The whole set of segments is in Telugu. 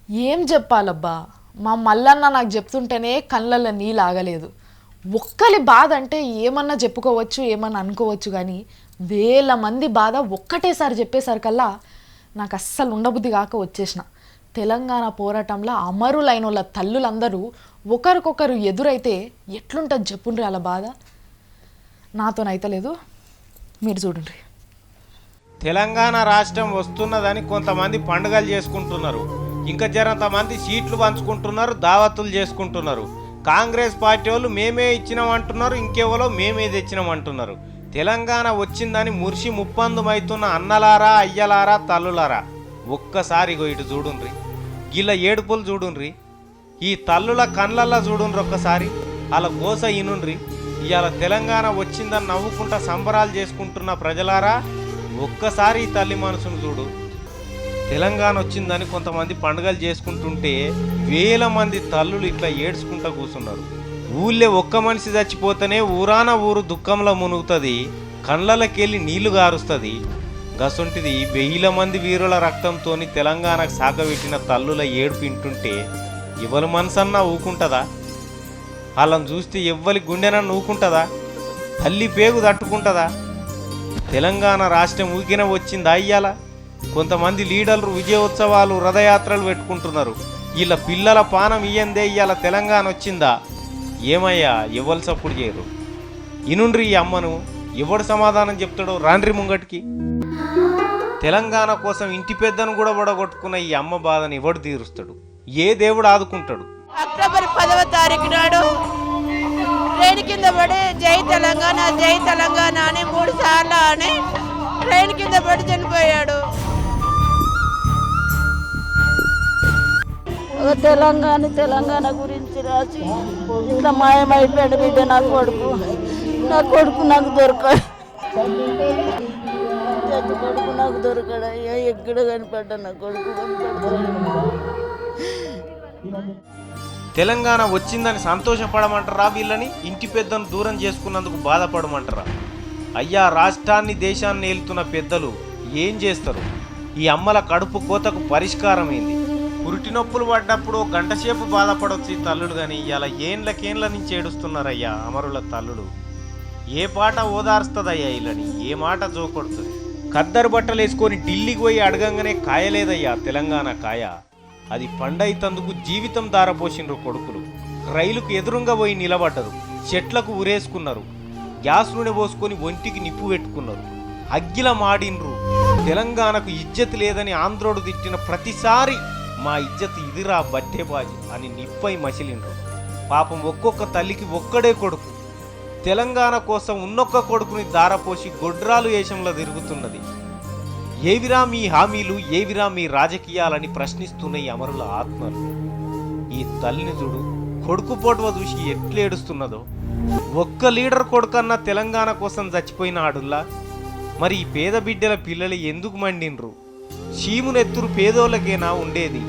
ఏం చెప్పాలబ్బా, మా మల్లన్న నాకు చెప్తుంటేనే కళ్ళల్లో నీళ్ళు ఆగలేదు. ఒక్కలి బాధ అంటే ఏమన్నా చెప్పుకోవచ్చు, ఏమన్నా అనుకోవచ్చు, కానీ వేల మంది బాధ ఒక్కటేసారి చెప్పేసరికల్లా నాకు అస్సలు ఉండబుద్ధి కాక వచ్చేసిన. తెలంగాణ పోరాటంలో అమరులైన వాళ్ళ తల్లులందరూ ఒకరికొకరు ఎదురైతే ఎట్లుంటుంది చెప్పుండ్రి అలా బాధ. నాతోనైతలేదు, మీరు చూడండి. తెలంగాణ రాష్ట్రం వస్తున్నదని కొంతమంది పండుగలు చేసుకుంటున్నారు, ఇంకా జరంతమంది సీట్లు పంచుకుంటున్నారు, దావతులు చేసుకుంటున్నారు. కాంగ్రెస్ పార్టీ వాళ్ళు మేమే ఇచ్చినామంటున్నారు, ఇంకెవరో మేమే తెచ్చినామంటున్నారు. తెలంగాణ వచ్చిందని మురిసి ముప్పందుమైతున్న అన్నలారా, అయ్యలారా, తల్లులారా, ఒక్కసారి ఇటు చూడుండ్రి, గిల్ల ఏడుపులు చూడుండ్రి, ఈ తల్లుల కళ్ళల్లా చూడుండ్రి, ఒక్కసారి అలా గోస ఇనుండ్రి. ఇవాళ తెలంగాణ వచ్చిందని నవ్వుకుంటా సంబరాలు చేసుకుంటున్న ప్రజలారా, ఒక్కసారి ఈ తల్లి మనసును చూడు. తెలంగాణ వచ్చిందని కొంతమంది పండుగలు చేసుకుంటుంటే వేల మంది తల్లులు ఇట్లా ఏడ్చుకుంటూ కూర్చున్నారు. ఊళ్ళే ఒక్క మనిషి చచ్చిపోతేనే ఊరాన ఊరు దుఃఖంలో మునుగుతుంది, కళ్ళకెళ్ళి నీళ్లు గారుస్తుంది. గసొంటిది వేల మంది వీరుల రక్తంతో తెలంగాణకు సాగబెట్టిన తల్లుల ఏడుపు వింటుంటే ఎవరి మనసన్నా ఊకుంటుందా? వాళ్ళని చూస్తే ఎవ్వరి గుండెనన్నా ఊకుంటుందా? తల్లి పేగు తట్టుకుంటుందా? తెలంగాణ రాష్ట్రం ఊకిన వచ్చిందా ఇయ్యాల? కొంతమంది లీడర్లు విజయోత్సవాలు, రథయాత్రలు పెట్టుకుంటున్నారు. వీళ్ళ పిల్లల పానం ఇయ్యందే ఇయ్యాల తెలంగాణ వచ్చిందా? ఏమయ్యా, ఎవరు సప్పుడు చేయరు. ఇనుండ్రి ఈ అమ్మను, ఎవడు సమాధానం చెప్తాడో రాండ్రి ముంగటికి. తెలంగాణ కోసం ఇంటి పెద్దను కూడా బొడగొట్టుకున్న ఈ అమ్మ బాధను ఎవడు తీరుస్తాడు? ఏ దేవుడు ఆదుకుంటాడు? అక్టోబర్ 10వ తారీఖు నాడు ట్రైన్ కింద పడి జై తెలంగాణ జై తెలంగాణ అని 3 సార్లు అని ట్రైన్ కింద పడి చనిపోయాడు. తెలంగాణ గురించి రాసి ఇట్లా మాయమైపోయాడు బిడ్డ. నా కొడుకు నాకు దొరకాడు. కొడుకు నాకు దొరకాడు. అయ్యా ఎక్కడ కనిపడ్డా నా కొడుకు కనిపడ్డా. తెలంగాణ వచ్చిందని సంతోషపడమంటారా? వీళ్ళని ఇంటి పెద్దను దూరం చేసుకున్నందుకు బాధపడమంటారా? అయ్యా, రాష్ట్రాన్ని దేశాన్ని ఏలుతున్న పెద్దలు ఏం చేస్తారు? ఈ అమ్మల కడుపు కోతకు పరిష్కారం ఏంది? పురిటి నొప్పులు పడ్డప్పుడు గంటసేపు బాధపడవచ్చు ఈ తల్లులు, కానీ ఇలా ఏండ్ల నుంచి ఏడుస్తున్నారయ్యా అమరుల తల్లులు. ఏ పాట ఓదార్స్తుందయ్యా వీళ్ళని? ఏ మాట జోకొడుతుంది? ఖద్దరు బట్టలు వేసుకొని ఢిల్లీకి పోయి అడగంగానే కాయలేదయ్యా తెలంగాణ కాయ. అది పండైతందుకు జీవితం దారపోసిండ్రు కొడుకులు. రైలుకు ఎదురుగా పోయి నిలబడ్డరు, చెట్లకు ఉరేసుకున్నారు, గ్యాస్ నూనె పోసుకొని ఒంటికి నిప్పు పెట్టుకున్నారు, అగ్గిల మాడిండ్రు. తెలంగాణకు ఇజ్జత్ లేదని ఆంధ్రోడు తిట్టిన ప్రతిసారి మా ఇజ్జత్ ఇదిరా బట్టేబాజీ అని నిప్పై మసిలిండ్రు. పాపం ఒక్కొక్క తల్లికి ఒక్కడే కొడుకు. తెలంగాణ కోసం ఉన్నొక్క కొడుకుని దారపోసి గొడ్రాలు వేషంలో తిరుగుతున్నది. ఏవిరా మీ హామీలు, ఏవిరా మీ రాజకీయాలని ప్రశ్నిస్తున్న ఈ అమరుల ఆత్మలు. ఈ తల్లిని చూడు, కొడుకు పోటువ చూసి ఎట్లేడుస్తున్నదో. ఒక్క లీడర్ కొడుకన్నా తెలంగాణ కోసం చచ్చిపోయిన ఆడుల్లా. మరి ఈ పేద బిడ్డల పిల్లలు ఎందుకు మండిండ్రు? చీమునెత్తురు పేదోళ్ళకేనా ఉండేది?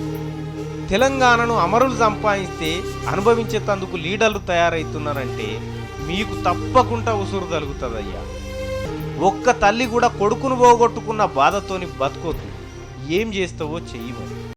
తెలంగాణను అమరులు సంపాదిస్తే అనుభవించేందుకు లీడర్లు తయారవుతున్నారంటే మీకు తప్పకుండా ఉసురు కలుగుతుందయ్యా. ఒక్క తల్లి కూడా కొడుకును పోగొట్టుకున్న బాధతోని బతుకోద్దు. ఏం చేస్తావో చెయ్యి.